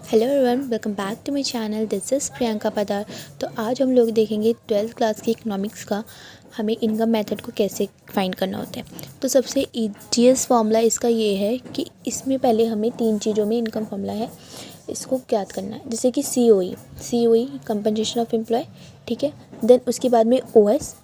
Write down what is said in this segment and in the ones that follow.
Hello everyone, welcome back to my channel. This is Priyanka Padar. तो आज हम लोग देखेंगे 12th क्लास की इकोनॉमिक्स का हमें इनकम मेथड को कैसे फाइंड करना होता है। तो सबसे ईजीएस्ट फॉर्मूला इसका ये है कि इसमें पहले हमें 3 चीज़ों में इनकम फॉर्मूला है, इसको ज्ञात करना है। जैसे कि C O E compensation of employ, ठीक है। देन उसके बाद में O S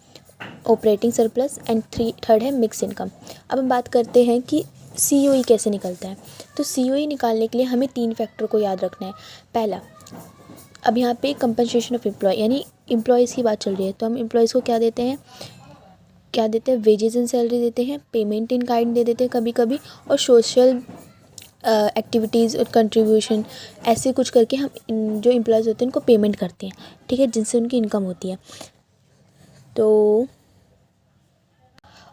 operating surplus and third है मिक्स इनकम। अब हम बात करते हैं कि सी कैसे निकलता है। तो सी निकालने के लिए हमें 3 फैक्टर को याद रखना है। पहला, अब यहाँ पे कंपनसेशन ऑफ एम्प्लॉय यानी एम्प्लॉयज़ की बात चल रही है, तो हम एम्प्लॉयज़ को क्या देते हैं वेजेस एंड सैलरी देते हैं, पेमेंट इन काइंड दे देते हैं कभी कभी, और सोशल एक्टिविटीज़ और कंट्रीब्यूशन ऐसे कुछ करके हम जो एम्प्लॉयज़ होते हैं उनको पेमेंट करते हैं, ठीक है, जिनसे उनकी इनकम होती है। तो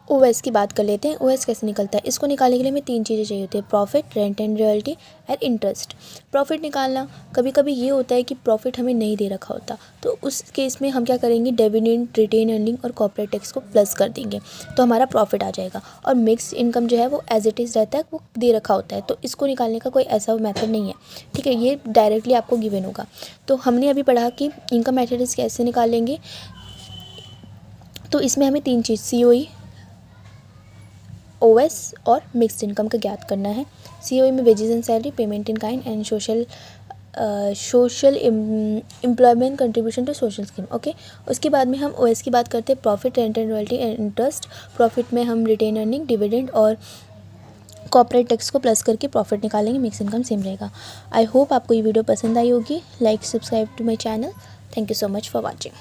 ओएस की बात कर लेते हैं। ओएस कैसे निकलता है, इसको निकालने के लिए हमें 3 चीज़ें चाहिए होती है: profit, rent and royalty and interest. Profit निकालना, कभी कभी ये होता है कि प्रॉफिट हमें नहीं दे रखा होता, तो उस केस में हम क्या करेंगे, डिविडेंड, रिटेन अर्निंग और कॉर्पोरेट टैक्स को प्लस कर देंगे, तो हमारा प्रॉफिट आ जाएगा। और मिक्स इनकम जो है वो एज इट इज़ रहता है, वो दे रखा होता है, तो इसको निकालने का कोई ऐसा मेथड नहीं है, ठीक है, ये डायरेक्टली आपको गिवन होगा। तो हमने अभी पढ़ा कि इनकम मेथड्स कैसे निकालेंगे। तो इसमें हमें 3 चीज़ सी ओएस और मिक्स्ड इनकम का ज्ञात करना है। सी में wages and salary, payment in kind and social employment contribution to social scheme, okay. उसके बाद में हम ओएस की बात करते हैं: profit, rent and royalty and interest. Profit में हम रिटेन अर्निंग, डिविडेंड और कॉर्पोरेट टैक्स को प्लस करके प्रॉफिट निकालेंगे, मिक्स इनकम सेम रहेगा। आई होप आपको ये वीडियो पसंद आई होगी। Like, subscribe to my channel. Thank you so much for watching.